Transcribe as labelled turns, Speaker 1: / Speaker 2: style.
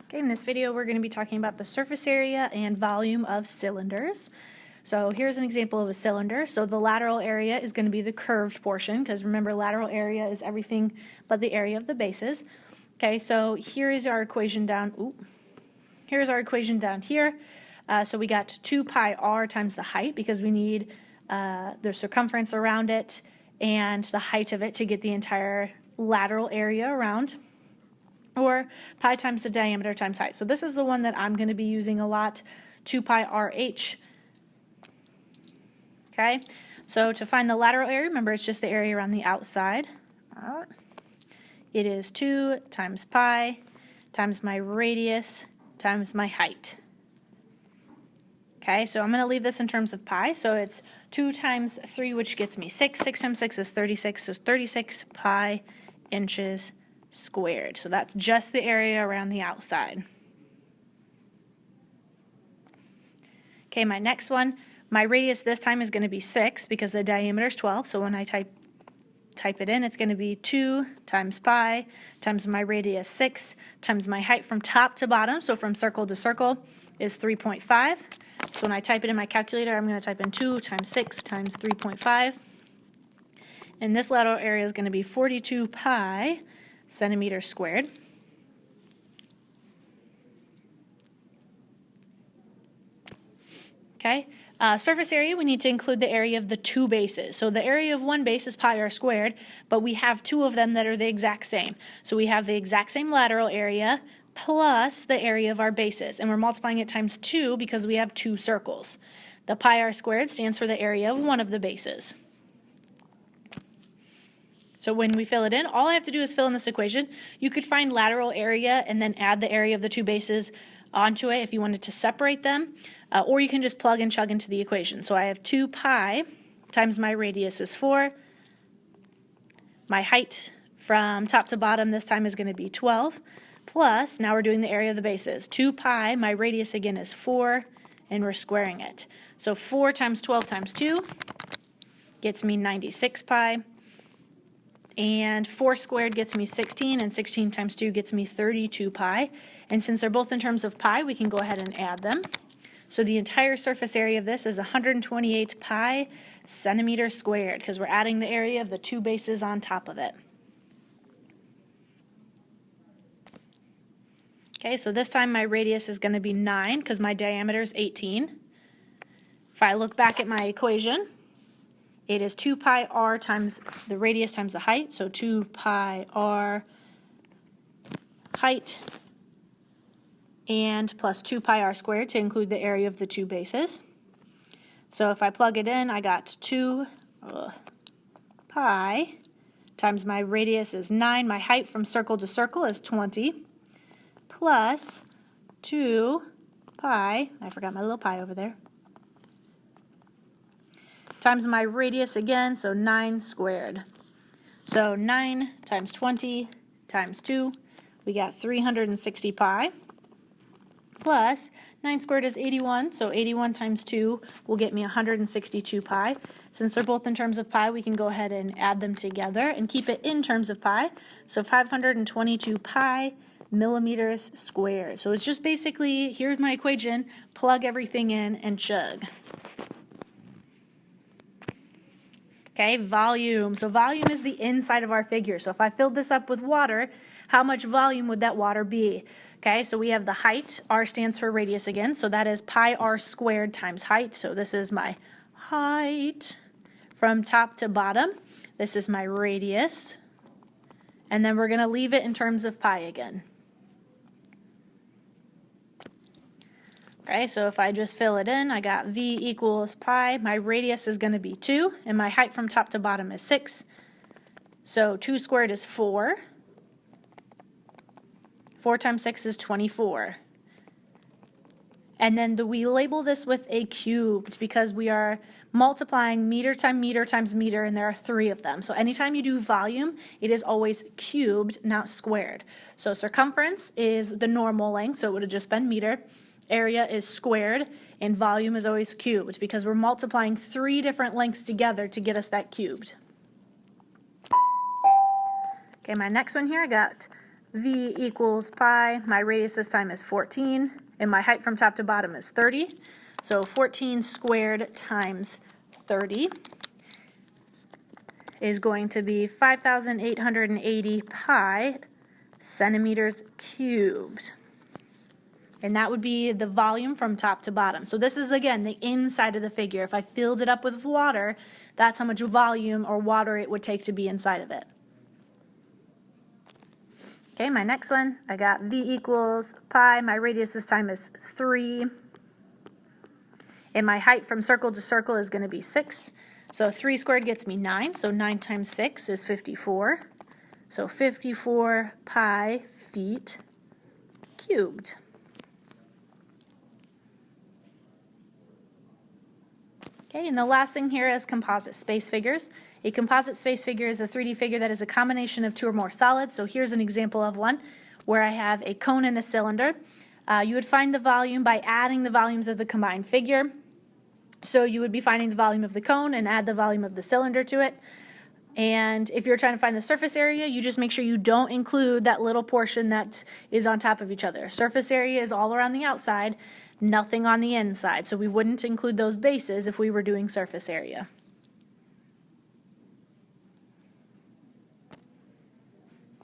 Speaker 1: Okay, in this video we're going to be talking about the surface area and volume of cylinders. So here's an example of a cylinder. So the lateral area is going to be the curved portion, because remember, lateral area is everything but the area of the bases. Okay, so here is our equation down. Here's our equation down here. So we got 2 pi r times the height, because we need the circumference around it and the height of it to get the entire lateral area around, or pi times the diameter times height. So this is the one that I'm going to be using a lot, 2 pi RH. Okay, so to find the lateral area, remember it's just the area around the outside. It is 2 times pi times my radius times my height. Okay, so I'm going to leave this in terms of pi. So it's 2 times 3, which gets me 6. 6 times 6 is 36, so 36 pi inches squared. So that's just the area around the outside. Okay, my next one, my radius this time is going to be 6 because the diameter is 12. So when I type it in, it's going to be 2 times pi times my radius 6 times my height from top to bottom, so from circle to circle, is 3.5. So when I type it in my calculator, I'm going to type in 2 times 6 times 3.5. And this lateral area is going to be 42 pi centimeters squared. Okay, surface area, we need to include the area of the two bases. So the area of one base is pi r squared, but we have two of them that are the exact same. So we have the exact same lateral area plus the area of our bases, and we're multiplying it times 2 because we have two circles. The pi r squared stands for the area of one of the bases. So when we fill it in, all I have to do is fill in this equation. You could find lateral area and then add the area of the two bases onto it if you wanted to separate them, or you can just plug and chug into the equation. So I have 2 pi times my radius is 4. My height from top to bottom this time is going to be 12, plus, now we're doing the area of the bases. 2 pi, my radius again is 4, and we're squaring it. So 4 times 12 times 2 gets me 96 pi. And 4 squared gets me 16, and 16 times 2 gets me 32 pi. And since they're both in terms of pi, we can go ahead and add them. So the entire surface area of this is 128 pi centimeters squared, because we're adding the area of the two bases on top of it. Okay, so this time my radius is going to be 9, because my diameter is 18. If I look back at my equation, it is 2 pi r times the radius times the height, so 2 pi r height and plus 2 pi r squared to include the area of the two bases. So if I plug it in, I got 2 pi times my radius is 9, my height from circle to circle is 20, plus 2 pi, I forgot my little pi over there, times my radius again, so 9 squared. So 9 times 20 times 2, we got 360 pi, plus 9 squared is 81, so 81 times 2 will get me 162 pi. Since they're both in terms of pi, we can go ahead and add them together and keep it in terms of pi. So 522 pi millimeters squared. So it's just basically, here's my equation, plug everything in and chug. Okay, volume. So volume is the inside of our figure. So if I filled this up with water, how much volume would that water be? Okay, so we have the height. R stands for radius again. So that is pi r squared times height. So this is my height from top to bottom. This is my radius. And then we're going to leave it in terms of pi again. Okay, so if I just fill it in, I got V equals pi. My radius is going to be 2, and my height from top to bottom is 6. So 2 squared is 4. 4 times 6 is 24. And then we label this with a cubed because we are multiplying meter times meter, and there are 3 of them. So anytime you do volume, it is always cubed, not squared. So circumference is the normal length, so it would have just been meter. Area is squared, and volume is always cubed because we're multiplying 3 different lengths together to get us that cubed. Okay, my next one here, I got v equals pi. My radius this time is 14, and my height from top to bottom is 30. So 14 squared times 30 is going to be 5,880 pi centimeters cubed. And that would be the volume from top to bottom. So this is, again, the inside of the figure. If I filled it up with water, that's how much volume or water it would take to be inside of it. Okay, my next one, I got v equals pi. My radius this time is 3. And my height from circle to circle is going to be 6. So 3 squared gets me 9. So 9 times 6 is 54. So 54 pi feet cubed. Okay, and the last thing here is composite space figures. A composite space figure is a 3D figure that is a combination of 2 or more solids. So here's an example of one where I have a cone and a cylinder. You would find the volume by adding the volumes of the combined figure. So you would be finding the volume of the cone and add the volume of the cylinder to it. And if you're trying to find the surface area, you just make sure you don't include that little portion that is on top of each other. Surface area is all around the outside, nothing on the inside. So we wouldn't include those bases if we were doing surface area.